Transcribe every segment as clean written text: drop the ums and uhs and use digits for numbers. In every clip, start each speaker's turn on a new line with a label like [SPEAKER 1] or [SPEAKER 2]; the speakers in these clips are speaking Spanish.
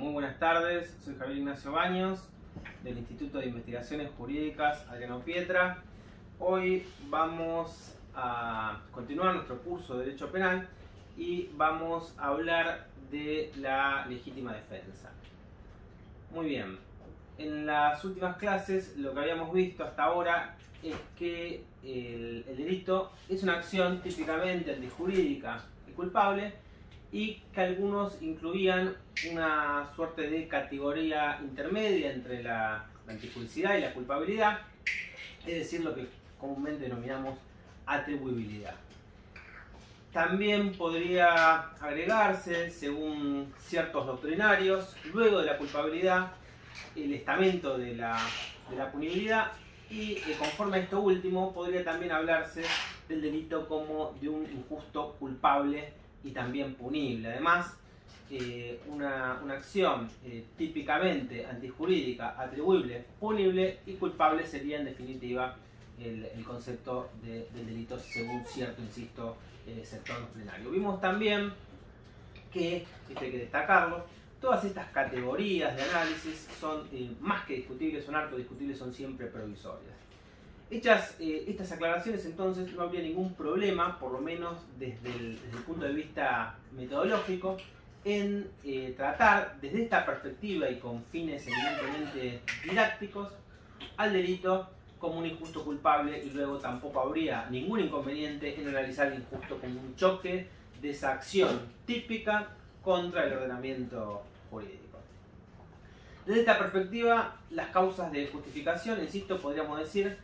[SPEAKER 1] Muy buenas tardes, soy Javier Ignacio Baños del Instituto de Investigaciones Jurídicas Adriano Pietra. Hoy vamos a continuar nuestro curso de Derecho Penal y vamos a hablar de la legítima defensa. Muy bien, en las últimas clases lo que habíamos visto hasta ahora es que el delito es una acción típicamente antijurídica y culpable, y que algunos incluían una suerte de categoría intermedia entre la antijuricidad y la culpabilidad, es decir, lo que comúnmente denominamos atribuibilidad. También podría agregarse, según ciertos doctrinarios, luego de la culpabilidad, el estamento de la punibilidad, y conforme a esto último podría también hablarse del delito como de un injusto culpable y también punible. Además, una acción típicamente antijurídica, atribuible, punible y culpable sería en definitiva el concepto del delito según cierto, insisto, sector doctrinario. Vimos también que, esto hay que destacarlo, todas estas categorías de análisis son más que discutibles, son harto discutibles, son siempre provisorias. Hechas estas aclaraciones, entonces, no habría ningún problema, por lo menos desde el punto de vista metodológico, en tratar desde esta perspectiva y con fines evidentemente didácticos al delito como un injusto culpable, y luego tampoco habría ningún inconveniente en analizar el injusto como un choque de esa acción típica contra el ordenamiento jurídico. Desde esta perspectiva, las causas de justificación, insisto, podríamos decir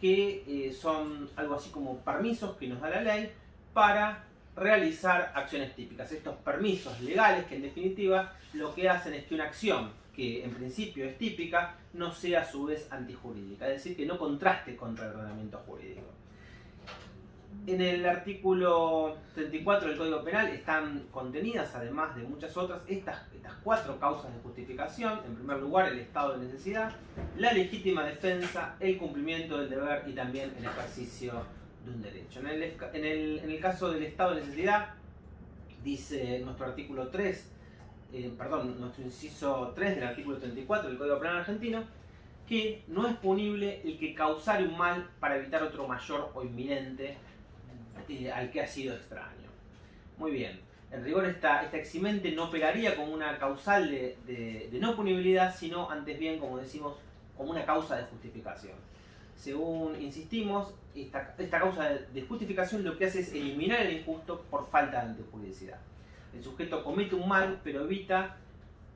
[SPEAKER 1] que son algo así como permisos que nos da la ley para realizar acciones típicas. Estos permisos legales que en definitiva lo que hacen es que una acción que en principio es típica no sea a su vez antijurídica, es decir, que no contraste contra el ordenamiento jurídico. En el artículo 34 del Código Penal están contenidas, además de muchas otras, estas cuatro causas de justificación. En primer lugar, el estado de necesidad, la legítima defensa, el cumplimiento del deber y también el ejercicio de un derecho. En el caso del estado de necesidad, dice nuestro artículo 3, nuestro inciso 3 del artículo 34 del Código Penal argentino, que no es punible el que causare un mal para evitar otro mayor o inminente al que ha sido extraño. Muy bien, en rigor esta eximente no operaría como una causal de no punibilidad, sino antes bien, como decimos, como una causa de justificación. Según insistimos, esta causa de justificación lo que hace es eliminar el injusto por falta de antijuridicidad. El sujeto comete un mal, pero evita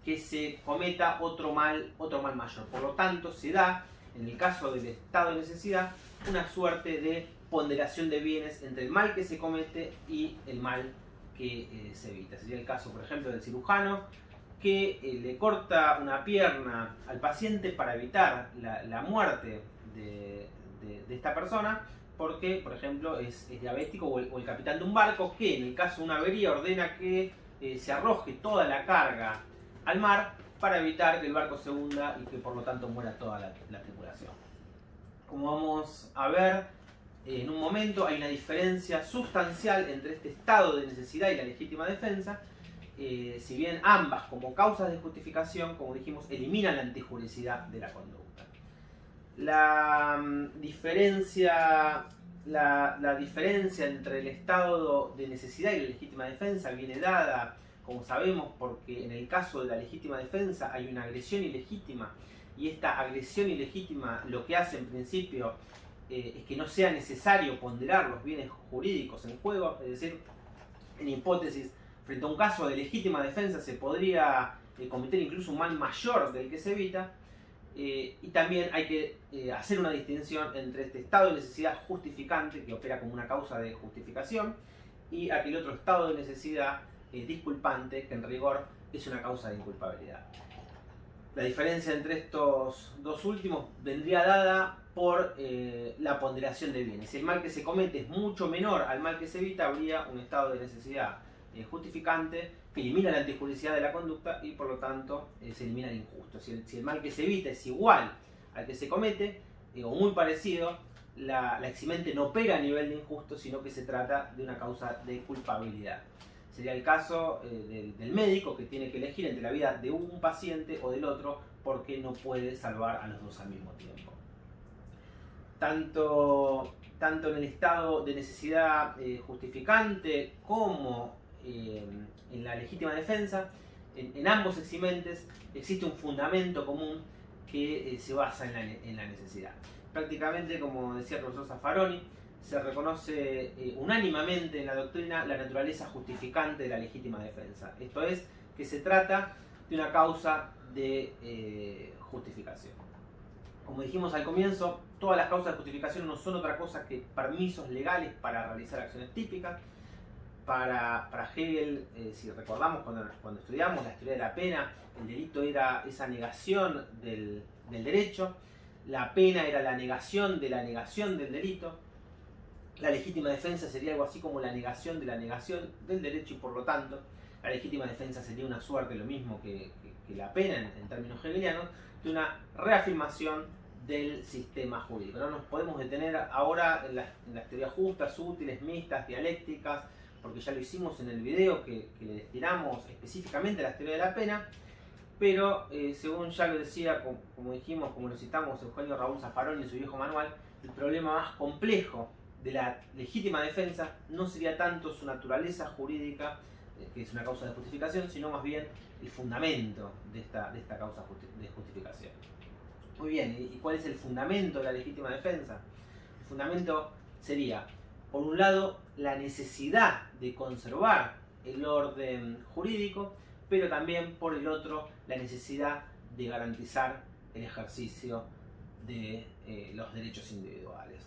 [SPEAKER 1] que se cometa otro mal mayor. Por lo tanto, se da, en el caso del estado de necesidad, una suerte de ponderación de bienes entre el mal que se comete y el mal que se evita. Sería el caso, por ejemplo, del cirujano que le corta una pierna al paciente para evitar la muerte de esta persona, porque, por ejemplo, es diabético, o el capitán de un barco que, en el caso de una avería, ordena que se arroje toda la carga al mar para evitar que el barco se hunda y que por lo tanto muera toda la tripulación. Como vamos a ver en un momento, hay una diferencia sustancial entre este estado de necesidad y la legítima defensa. Si bien ambas, como causas de justificación, como dijimos, eliminan la antijuridicidad de la conducta. La diferencia entre el estado de necesidad y la legítima defensa viene dada, como sabemos, porque en el caso de la legítima defensa hay una agresión ilegítima, y esta agresión ilegítima lo que hace en principio es que no sea necesario ponderar los bienes jurídicos en juego, es decir, en hipótesis, frente a un caso de legítima defensa se podría cometer incluso un mal mayor del que se evita, y también hay que hacer una distinción entre este estado de necesidad justificante, que opera como una causa de justificación, y aquel otro estado de necesidad disculpante, que en rigor es una causa de inculpabilidad. La diferencia entre estos dos últimos vendría dada por la ponderación de bienes. Si el mal que se comete es mucho menor al mal que se evita, habría un estado de necesidad justificante que elimina la antijuridicidad de la conducta y por lo tanto se elimina el injusto. Si el mal que se evita es igual al que se comete, o muy parecido, la eximente no opera a nivel de injusto, sino que se trata de una causa de culpabilidad. Sería el caso del médico que tiene que elegir entre la vida de un paciente o del otro porque no puede salvar a los dos al mismo tiempo. Tanto en el estado de necesidad justificante como en la legítima defensa, en ambos eximentes existe un fundamento común que se basa en la necesidad. Prácticamente, como decía el profesor Zaffaroni, se reconoce unánimemente en la doctrina la naturaleza justificante de la legítima defensa. Esto es, que se trata de una causa de justificación. Como dijimos al comienzo, todas las causas de justificación no son otra cosa que permisos legales para realizar acciones típicas. Para Hegel, si recordamos cuando estudiamos la teoría de la pena, el delito era esa negación del derecho, la pena era la negación del delito, la legítima defensa sería algo así como la negación del derecho y por lo tanto la legítima defensa sería una suerte, lo mismo que la pena en términos hegelianos, de una reafirmación del sistema jurídico. No nos podemos detener ahora en las teorías justas, útiles, mixtas, dialécticas, porque ya lo hicimos en el video que le destinamos específicamente a la teoría de la pena, pero según ya lo decía, como dijimos, como lo citamos Eugenio Raúl Zaffaroni en su viejo manual, el problema más complejo de la legítima defensa no sería tanto su naturaleza jurídica, que es una causa de justificación, sino más bien el fundamento de esta causa de justificación. Muy bien, ¿y cuál es el fundamento de la legítima defensa? El fundamento sería, por un lado, la necesidad de conservar el orden jurídico, pero también, por el otro, la necesidad de garantizar el ejercicio de los derechos individuales.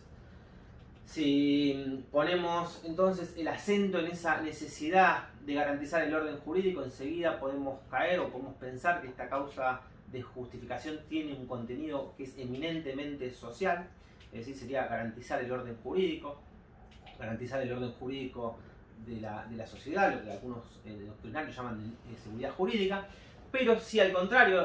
[SPEAKER 1] Si ponemos entonces el acento en esa necesidad de garantizar el orden jurídico, enseguida podemos caer o podemos pensar que esta causa de justificación tiene un contenido que es eminentemente social, es decir, sería garantizar el orden jurídico de la sociedad, lo que algunos doctrinarios llaman seguridad jurídica, pero si al contrario,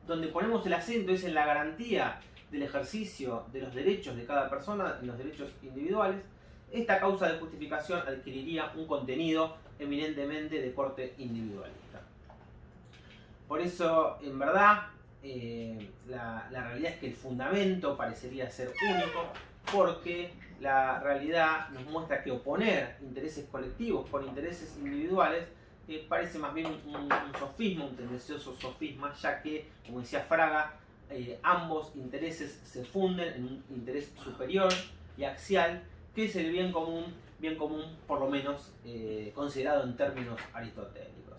[SPEAKER 1] donde ponemos el acento es en la garantía del ejercicio de los derechos de cada persona, en los derechos individuales, esta causa de justificación adquiriría un contenido eminentemente de corte individualista. Por eso, en verdad, la realidad es que el fundamento parecería ser único, porque la realidad nos muestra que oponer intereses colectivos por intereses individuales parece más bien un sofisma, un tendencioso sofisma, ya que, como decía Fraga, ambos intereses se funden en un interés superior y axial, que es el bien común por lo menos considerado en términos aristotélicos.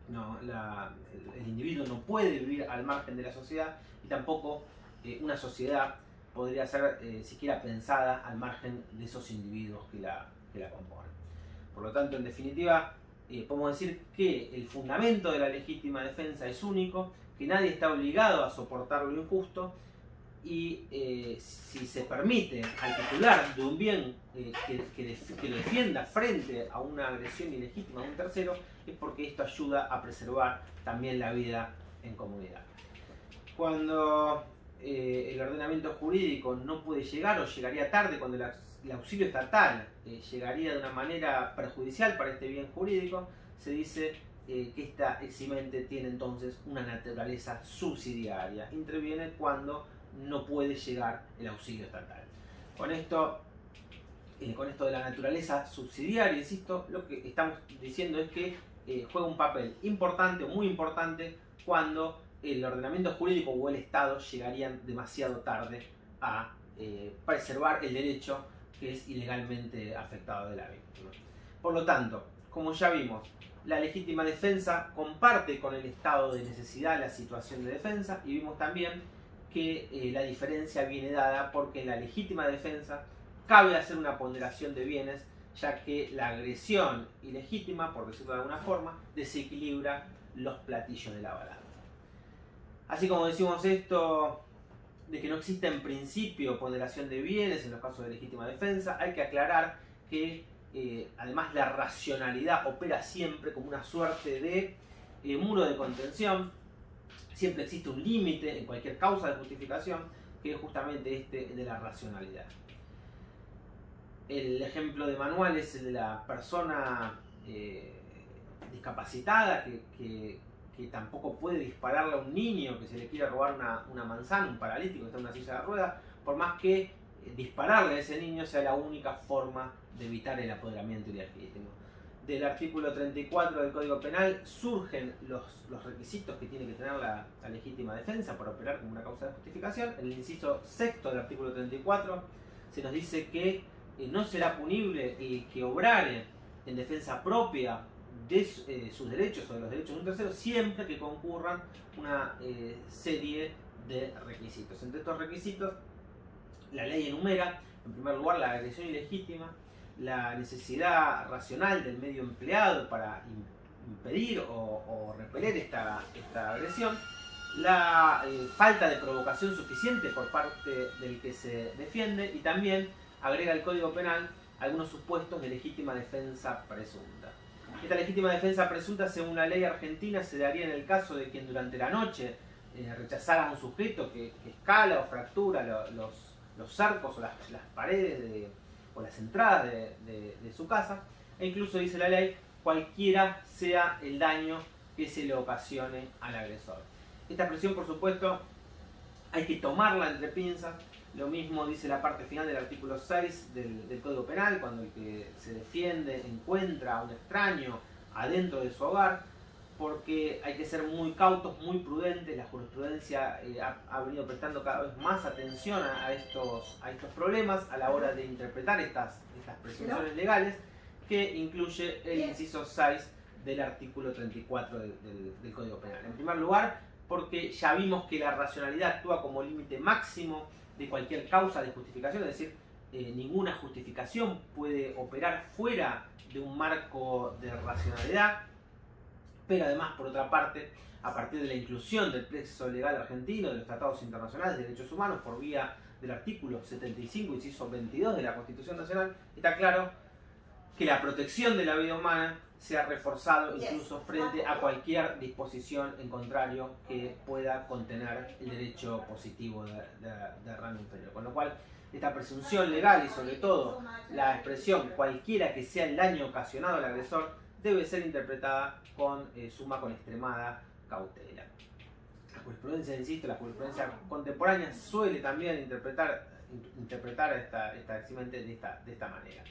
[SPEAKER 1] No, el individuo no puede vivir al margen de la sociedad y tampoco una sociedad podría ser siquiera pensada al margen de esos individuos que la componen. Por lo tanto, en definitiva, podemos decir que el fundamento de la legítima defensa es único, que nadie está obligado a soportar lo injusto y si se permite al titular de un bien que lo defienda frente a una agresión ilegítima de un tercero, es porque esto ayuda a preservar también la vida en comunidad. Cuando el ordenamiento jurídico no puede llegar o llegaría tarde, cuando el auxilio estatal llegaría de una manera perjudicial para este bien jurídico, se dice que esta eximente tiene entonces una naturaleza subsidiaria, interviene cuando no puede llegar el auxilio estatal. Con esto de la naturaleza subsidiaria, insisto, lo que estamos diciendo es que juega un papel importante o muy importante cuando el ordenamiento jurídico o el Estado llegarían demasiado tarde a preservar el derecho que es ilegalmente afectado de la víctima. Por lo tanto, como ya vimos, la legítima defensa comparte con el estado de necesidad la situación de defensa, y vimos también que la diferencia viene dada porque en la legítima defensa cabe hacer una ponderación de bienes, ya que la agresión ilegítima, por decirlo de alguna forma, desequilibra los platillos de la balanza. Así como decimos esto de que no existe en principio ponderación de bienes en los casos de legítima defensa, hay que aclarar que además la racionalidad opera siempre como una suerte de muro de contención. Siempre existe un límite en cualquier causa de justificación, que es justamente este de la racionalidad. El ejemplo de manual es el de la persona discapacitada, que tampoco puede dispararle a un niño que se le quiere robar una manzana, un paralítico que está en una silla de ruedas, por más que dispararle a ese niño sea la única forma de evitar el apoderamiento ilegítimo. Del artículo 34 del Código Penal surgen los requisitos que tiene que tener la legítima defensa para operar como una causa de justificación. En el inciso sexto del artículo 34 se nos dice que no será punible el que obrare en defensa propia de sus derechos o de los derechos de un tercero, siempre que concurran una serie de requisitos. Entre estos requisitos, la ley enumera, en primer lugar, la agresión ilegítima, la necesidad racional del medio empleado para impedir o repeler esta agresión, la falta de provocación suficiente por parte del que se defiende, y también agrega el Código Penal algunos supuestos de legítima defensa presunta. Esta legítima defensa presunta, según la ley argentina, se daría en el caso de quien durante la noche rechazara a un sujeto que escala o fractura los cercos o las paredes o las entradas de su casa, e incluso dice la ley, cualquiera sea el daño que se le ocasione al agresor. Esta expresión, por supuesto, hay que tomarla entre pinzas. Lo mismo dice la parte final del artículo 6 del Código Penal, cuando el que se defiende encuentra a un extraño adentro de su hogar, porque hay que ser muy cautos, muy prudentes. La jurisprudencia ha venido prestando cada vez más atención a estos problemas a la hora de interpretar estas presunciones legales, que incluye el inciso 6 del artículo 34 del Código Penal. En primer lugar, porque ya vimos que la racionalidad actúa como límite máximo de cualquier causa de justificación, es decir, ninguna justificación puede operar fuera de un marco de racionalidad. Pero además, por otra parte, a partir de la inclusión del plexo legal argentino, de los tratados internacionales de derechos humanos, por vía del artículo 75, inciso 22 de la Constitución Nacional, está claro que la protección de la vida humana se ha reforzado incluso frente a cualquier disposición en contrario que pueda contener el derecho positivo de rango inferior. Con lo cual, esta presunción legal y sobre todo la expresión cualquiera que sea el daño ocasionado al agresor debe ser interpretada con extremada cautela. La jurisprudencia, insisto, la jurisprudencia contemporánea suele también interpretar esta eximente de esta manera.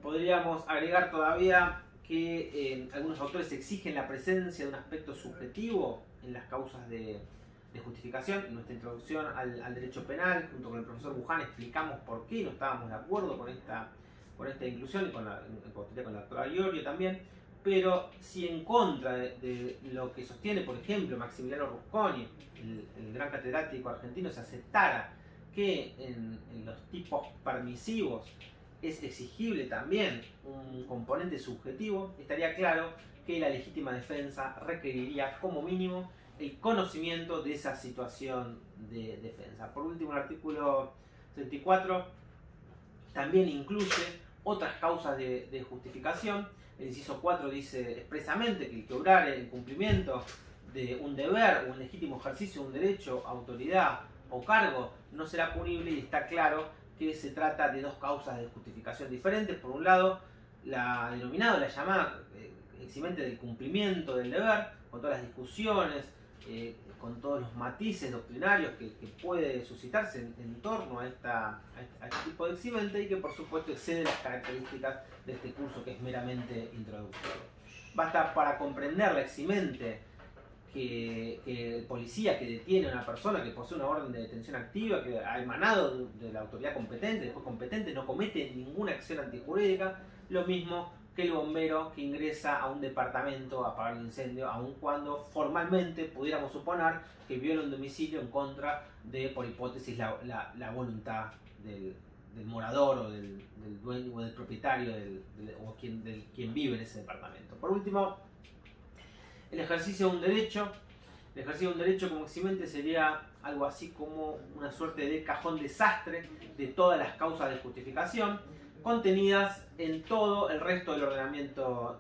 [SPEAKER 1] Podríamos agregar todavía que algunos autores exigen la presencia de un aspecto subjetivo en las causas de justificación. En nuestra introducción al derecho penal, junto con el profesor Buján, explicamos por qué no estábamos de acuerdo con esta inclusión, y con la doctora Iorio también. Pero si en contra de lo que sostiene, por ejemplo, Maximiliano Rusconi, el gran catedrático argentino, se aceptara que en los tipos permisivos es exigible también un componente subjetivo, estaría claro que la legítima defensa requeriría como mínimo el conocimiento de esa situación de defensa. Por último, el artículo 34 también incluye otras causas de justificación. El inciso 4 dice expresamente que el que obrare en cumplimiento de un deber o un legítimo ejercicio de un derecho, autoridad o cargo no será punible, y está claro que se trata de dos causas de justificación diferentes. Por un lado, la llamada eximente del cumplimiento del deber, con todas las discusiones, con todos los matices doctrinarios que puede suscitarse en torno a este tipo de eximente, y que por supuesto excede las características de este curso, que es meramente introductorio. Basta para comprender la eximente que el policía que detiene a una persona que posee una orden de detención activa, que ha emanado de la autoridad competente, después competente, no comete ninguna acción antijurídica, lo mismo que el bombero que ingresa a un departamento a apagar un incendio, aun cuando formalmente pudiéramos suponer que viola un domicilio en contra de, por hipótesis, la voluntad del morador o del dueño o del propietario o quien vive en ese departamento. Por último, el ejercicio de un derecho. El ejercicio de un derecho como eximente sería algo así como una suerte de cajón desastre de todas las causas de justificación contenidas en todo el resto del ordenamiento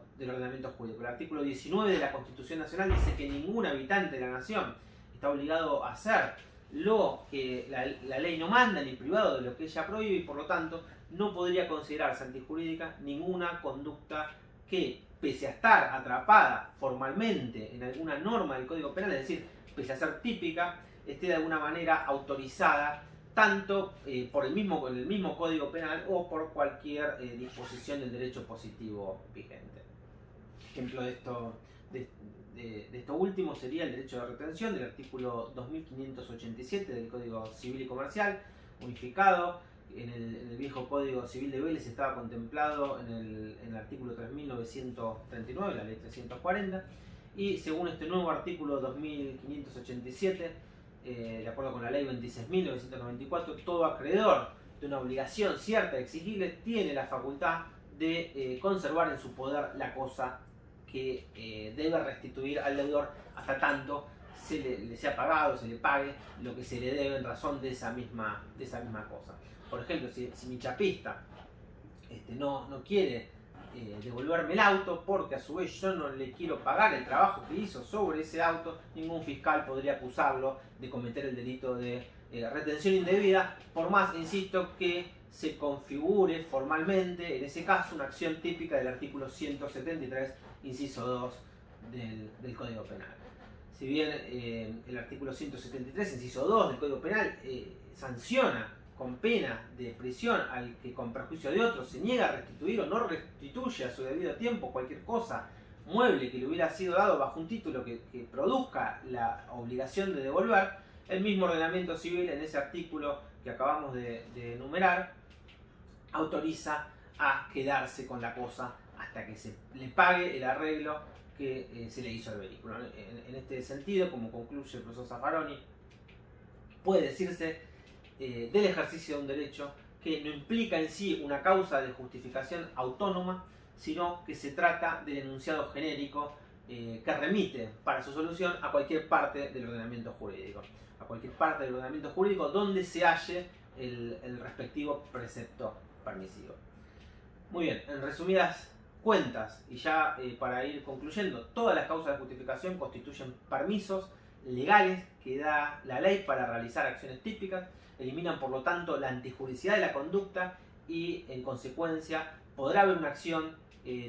[SPEAKER 1] jurídico. El artículo 19 de la Constitución Nacional dice que ningún habitante de la nación está obligado a hacer lo que la ley no manda, ni privado de lo que ella prohíbe, y por lo tanto no podría considerarse antijurídica ninguna conducta que pese a estar atrapada formalmente en alguna norma del Código Penal, es decir, pese a ser típica, esté de alguna manera autorizada tanto por el mismo Código Penal o por cualquier disposición del derecho positivo vigente. Ejemplo de esto último sería el derecho de retención del artículo 2587 del Código Civil y Comercial, unificado. En el viejo Código Civil de Vélez estaba contemplado en el artículo 3939, la ley 340, y según este nuevo artículo 2587, de acuerdo con la ley 26.994, todo acreedor de una obligación cierta exigible tiene la facultad de conservar en su poder la cosa que debe restituir al deudor hasta tanto le sea pagado, se le pague lo que se le debe en razón de esa misma cosa. Por ejemplo, si mi chapista no quiere devolverme el auto porque a su vez yo no le quiero pagar el trabajo que hizo sobre ese auto, ningún fiscal podría acusarlo de cometer el delito de retención indebida, por más, insisto, que se configure formalmente, en ese caso, una acción típica del artículo 173, inciso 2 del Código Penal. Si bien el artículo 173, inciso 2 del Código Penal, sanciona con pena de prisión al que con perjuicio de otro se niega a restituir o no restituye a su debido tiempo cualquier cosa mueble que le hubiera sido dado bajo un título que produzca la obligación de devolver, el mismo ordenamiento civil en ese artículo que acabamos de enumerar autoriza a quedarse con la cosa hasta que se le pague el arreglo que se le hizo al vehículo. En este sentido, como concluye el profesor Zaffaroni, puede decirse del ejercicio de un derecho que no implica en sí una causa de justificación autónoma, sino que se trata del enunciado genérico que remite para su solución a cualquier parte del ordenamiento jurídico, donde se halle el respectivo precepto permisivo. Muy bien, en resumidas cuentas, y ya para ir concluyendo, todas las causas de justificación constituyen permisos legales que da la ley para realizar acciones típicas, eliminan por lo tanto la antijuricidad de la conducta y en consecuencia podrá haber una acción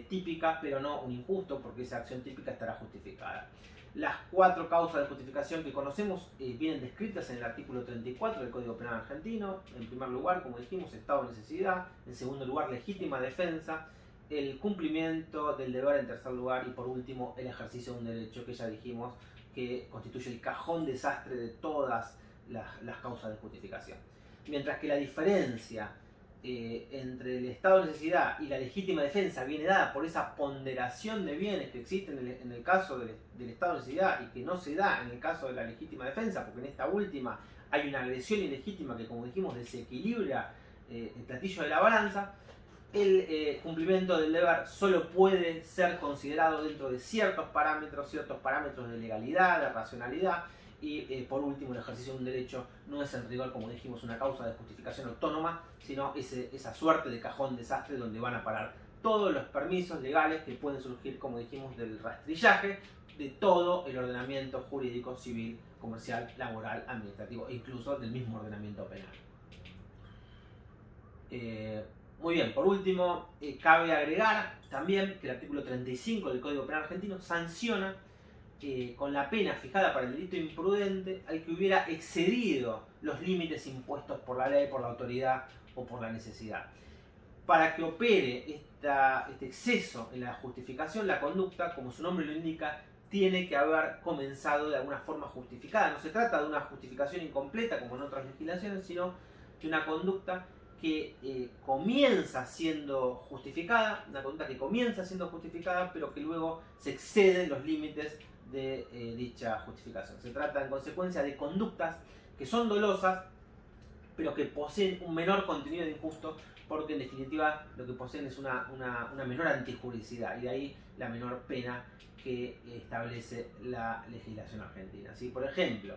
[SPEAKER 1] típica pero no un injusto, porque esa acción típica estará justificada. Las 4 causas de justificación que conocemos vienen descritas en el artículo 34 del Código Penal argentino. En primer lugar, como dijimos, estado de necesidad. En segundo lugar, legítima defensa. El cumplimiento del deber en tercer lugar. Y por último, el ejercicio de un derecho que ya dijimos que constituye el cajón desastre de todas las causas de justificación. Mientras que la diferencia entre el estado de necesidad y la legítima defensa viene dada por esa ponderación de bienes que existe en el caso del estado de necesidad y que no se da en el caso de la legítima defensa, porque en esta última hay una agresión ilegítima que, como dijimos, desequilibra el platillo de la balanza. El cumplimiento del deber solo puede ser considerado dentro de ciertos parámetros de legalidad, de racionalidad, y por último el ejercicio de un derecho no es en rigor, como dijimos, una causa de justificación autónoma, sino esa suerte de cajón desastre donde van a parar todos los permisos legales que pueden surgir, como dijimos, del rastrillaje de todo el ordenamiento jurídico, civil, comercial, laboral, administrativo e incluso del mismo ordenamiento penal. Muy bien, por último, cabe agregar también que el artículo 35 del Código Penal argentino sanciona con la pena fijada para el delito imprudente al que hubiera excedido los límites impuestos por la ley, por la autoridad o por la necesidad. Para que opere este exceso en la justificación, la conducta, como su nombre lo indica, tiene que haber comenzado de alguna forma justificada. No se trata de una justificación incompleta como en otras legislaciones, sino de una conducta que comienza siendo justificada, pero que luego se exceden los límites de dicha justificación. Se trata en consecuencia de conductas que son dolosas, pero que poseen un menor contenido de injusto, porque en definitiva lo que poseen es una menor antijuricidad, y de ahí la menor pena que establece la legislación argentina. ¿Sí? Por ejemplo,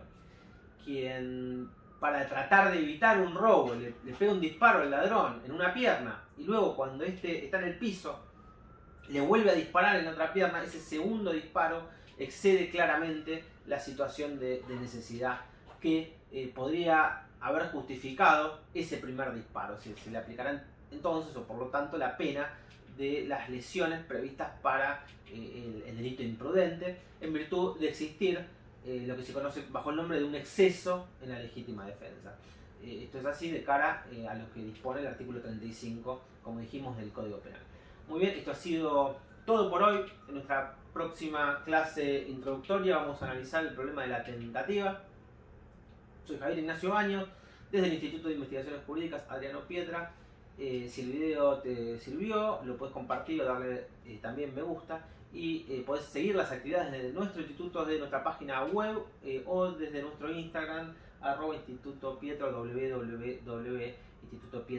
[SPEAKER 1] quien para tratar de evitar un robo le pega un disparo al ladrón en una pierna y luego cuando éste está en el piso le vuelve a disparar en otra pierna, ese segundo disparo excede claramente la situación de necesidad que podría haber justificado ese primer disparo. Se le aplicará entonces, o por lo tanto, la pena de las lesiones previstas para el delito imprudente, en virtud de existir lo que se conoce bajo el nombre de un exceso en la legítima defensa. Esto es así de cara a lo que dispone el artículo 35, como dijimos, del Código Penal. Muy bien, esto ha sido todo por hoy. En nuestra próxima clase introductoria vamos a analizar el problema de la tentativa. Soy Javier Ignacio Baños, desde el Instituto de Investigaciones Jurídicas Adriano Pietra. Si el video te sirvió, lo puedes compartir o darle también me gusta. Y podés seguir las actividades de nuestro instituto desde nuestra página web o desde nuestro Instagram, @institutopietra, www.institutopietra.